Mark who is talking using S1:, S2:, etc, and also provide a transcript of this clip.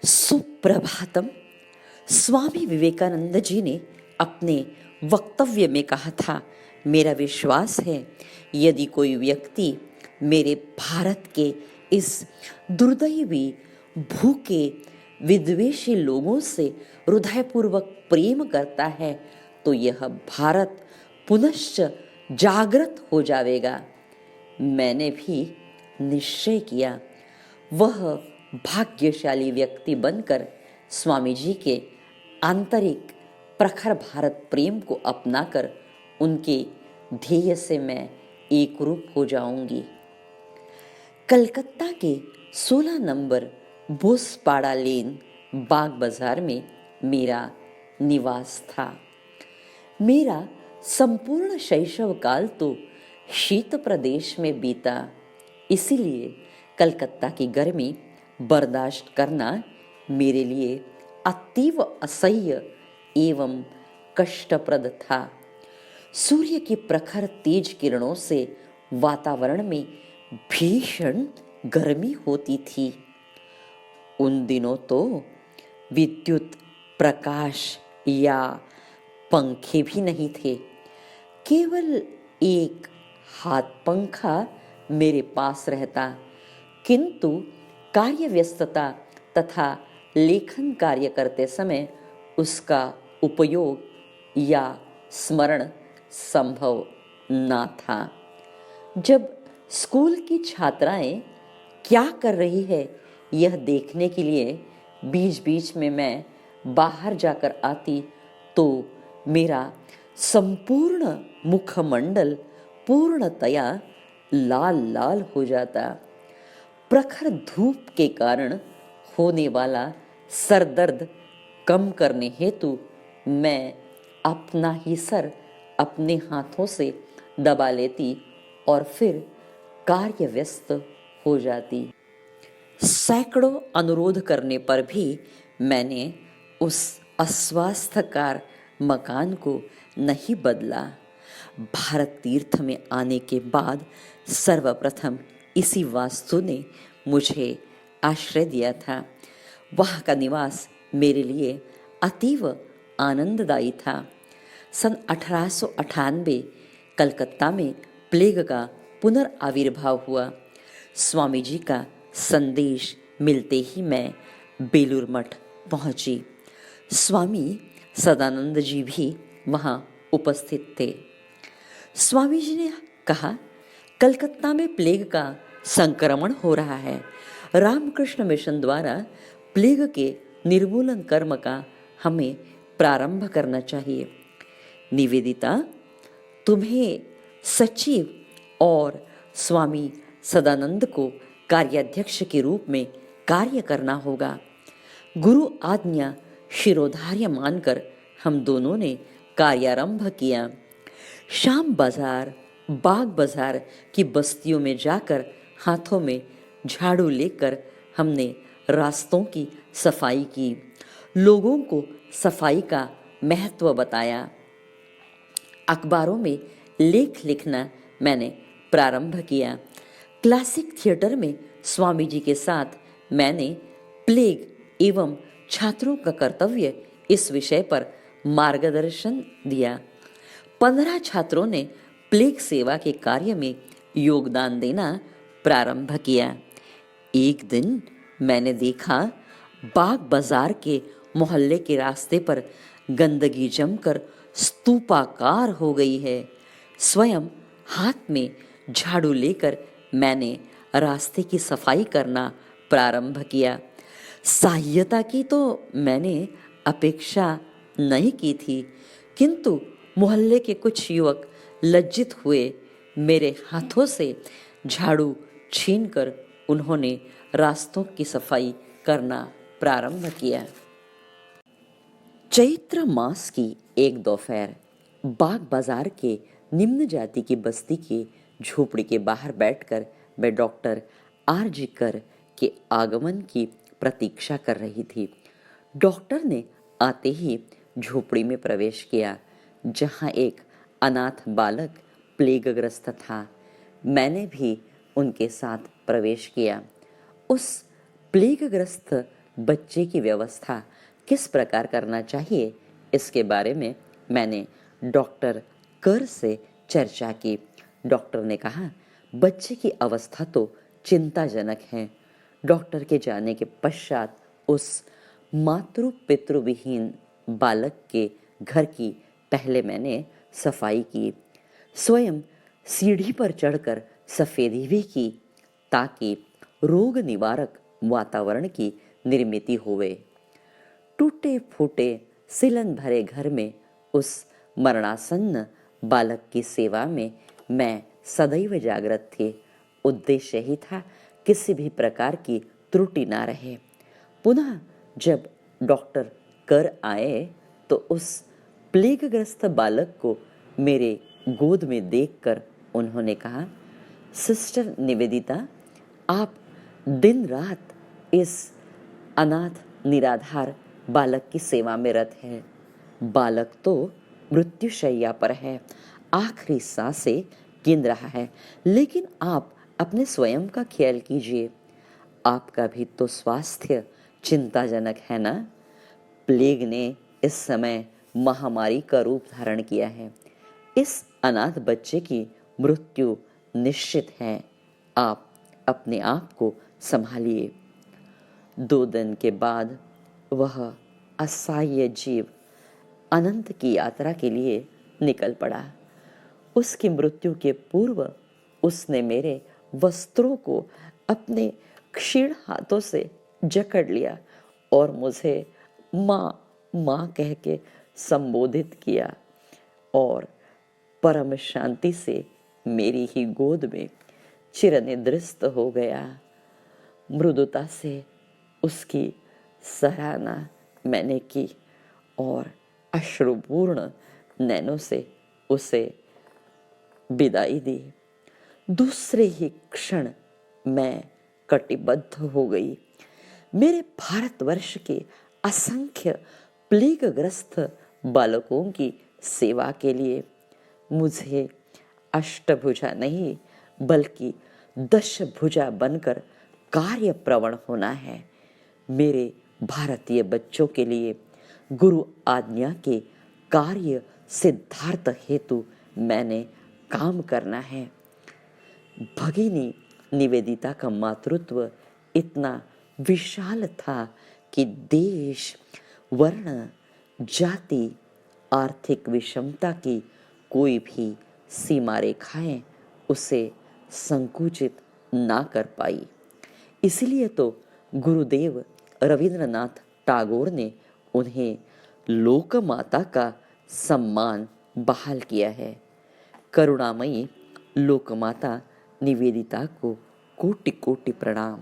S1: सुप्रभातम। स्वामी विवेकानंद जी ने अपने वक्तव्य में कहा था, मेरा विश्वास है यदि कोई व्यक्ति मेरे भारत के इस दुर्दैवी भूखे विद्वेषी लोगों से हृदयपूर्वक प्रेम करता है तो यह भारत पुनश्च जागृत हो जाएगा। मैंने भी निश्चय किया वह भाग्यशाली व्यक्ति बनकर स्वामी जी के आंतरिक प्रखर भारत प्रेम को अपनाकर उनके ध्येय से मैं एक रूप हो जाऊंगी। कलकत्ता के 16 नंबर बोसपाड़ा लेन बाग बाजार में मेरा निवास था। मेरा संपूर्ण शैशव काल तो शीत प्रदेश में बीता, इसीलिए कलकत्ता की गर्मी बर्दाश्त करना मेरे लिए अतीव असह्य एवं कष्टप्रद था। सूर्य की प्रखर तेज किरणों से वातावरण में भीषण गर्मी होती थी। उन दिनों तो विद्युत प्रकाश या पंखे भी नहीं थे। केवल एक हाथ पंखा मेरे पास रहता, किंतु कार्य व्यस्तता तथा लेखन कार्य करते समय उसका उपयोग या स्मरण संभव ना था। जब स्कूल की छात्राएं क्या कर रही है यह देखने के लिए बीच बीच में मैं बाहर जाकर आती तो मेरा संपूर्ण मुखमंडल पूर्णतया लाल लाल हो जाता। प्रखर धूप के कारण होने वाला सरदर्द कम करने हेतु मैं अपना ही सर अपने हाथों से दबा लेती और फिर कार्य व्यस्त हो जाती। सैकड़ों अनुरोध करने पर भी मैंने उस अस्वास्थ्यकर मकान को नहीं बदला। भारत तीर्थ में आने के बाद सर्वप्रथम इसी वास्तु ने मुझे आश्रय दिया था। वहाँ का निवास मेरे लिए अतीव आनंददायी था। सन 1898 कलकत्ता में प्लेग का पुनर्आविर्भाव हुआ। स्वामी जी का संदेश मिलते ही मैं बेलूर मठ पहुंची। स्वामी सदानंद जी भी वहाँ उपस्थित थे। स्वामी जी ने कहा, कलकत्ता में प्लेग का संक्रमण हो रहा है। रामकृष्ण मिशन द्वारा प्लेग के निर्मूलन कर्म का हमें प्रारंभ करना चाहिए। निवेदिता, तुम्हें सचिव और स्वामी सदानंद को कार्याध्यक्ष के रूप में कार्य करना होगा। गुरु आज्ञा शिरोधार्य मानकर हम दोनों ने कार्यारंभ किया। शाम बाजार, बाग बाजार की बस्तियों में जाकर हाथों में झाड़ू लेकर हमने रास्तों की सफाई की, लोगों को सफाई का महत्व बताया। अखबारों में लेख लिखना मैंने प्रारंभ किया। क्लासिक थिएटर में स्वामी जी के साथ मैंने प्लेग एवं छात्रों का कर्तव्य इस विषय पर मार्गदर्शन दिया। 15 छात्रों ने प्लेग सेवा के कार्य में योगदान देना प्रारंभ किया। एक दिन मैंने देखा बाग बाजार के मोहल्ले के रास्ते पर गंदगी जमकर स्तूपाकार हो गई है। स्वयं हाथ में झाड़ू लेकर मैंने रास्ते की सफाई करना प्रारंभ किया। सहायता की तो मैंने अपेक्षा नहीं की थी, किंतु मोहल्ले के कुछ युवक लज्जित हुए। मेरे हाथों से झाड़ू छीनकर उन्होंने रास्तों की सफाई करना प्रारंभ किया। चैत्र मास की एक दोपहर बाग बाजार के निम्न जाति की बस्ती के झोपड़ी के बाहर बैठकर मैं डॉक्टर आरजिकर के आगमन की प्रतीक्षा कर रही थी। डॉक्टर ने आते ही झोपड़ी में प्रवेश किया, जहां एक अनाथ बालक प्लेगग्रस्त था। मैंने भी उनके साथ प्रवेश किया। उस प्लेगग्रस्त बच्चे की व्यवस्था किस प्रकार करना चाहिए, इसके बारे में मैंने डॉक्टर कर से चर्चा की। डॉक्टर ने कहा, बच्चे की अवस्था तो चिंताजनक है। डॉक्टर के जाने के पश्चात उस मातृ पितृविहीन बालक के घर की पहले मैंने सफाई की, स्वयं सीढ़ी पर चढ़कर सफेदी भी की, ताकि रोग निवारक वातावरण की निर्मिति होवे। टूटे फूटे सिलन भरे घर में उस मरणासन्न बालक की सेवा में मैं सदैव जागृत थी। उद्देश्य ही था किसी भी प्रकार की त्रुटि ना रहे। पुनः जब डॉक्टर कर आए तो उस प्लेगग्रस्त बालक को मेरे गोद में देखकर उन्होंने कहा, सिस्टर निवेदिता, आप दिन रात इस अनाथ निराधार बालक की सेवा में रत है। बालक तो मृत्युशैया पर है, आखिरी सांसें गिन रहा है, लेकिन आप अपने स्वयं का ख्याल कीजिए। आपका भी तो स्वास्थ्य चिंताजनक है ना। प्लेग ने इस समय महामारी का रूप धारण किया है। इस अनाथ बच्चे की मृत्यु निश्चित है। आप अपने आप को संभालिए। 2 दिन के बाद वह असहाय जीव अनंत की यात्रा के लिए निकल पड़ा। उसकी मृत्यु के पूर्व उसने मेरे वस्त्रों को अपने क्षीण हाथों से जकड़ लिया और मुझे माँ माँ कह के संबोधित किया और परम शांति से मेरी ही गोद में चिरनिद्रिस्त हो गया। मृदुता से उसकी सराहना मैंने की और अश्रुपूर्ण नैनों से उसे विदाई दी। दूसरे ही क्षण मैं कटिबद्ध हो गई। मेरे भारतवर्ष के असंख्य प्लेगग्रस्त बालकों की सेवा के लिए मुझे अष्टभुजा नहीं बल्कि 10 भुजा बनकर कार्य प्रवण होना है। मेरे भारतीय बच्चों के लिए गुरु आज्ञा के कार्य सिद्धार्थ हेतु मैंने काम करना है। भगिनी निवेदिता का मातृत्व इतना विशाल था कि देश, वर्ण, जाति, आर्थिक विषमता की कोई भी सीमा रेखाएं उसे संकुचित ना कर पाई। इसलिए तो गुरुदेव रविंद्रनाथ टैगोर ने उन्हें लोकमाता का सम्मान बहाल किया है। करुणामयी लोकमाता निवेदिता को कोटि कोटि प्रणाम।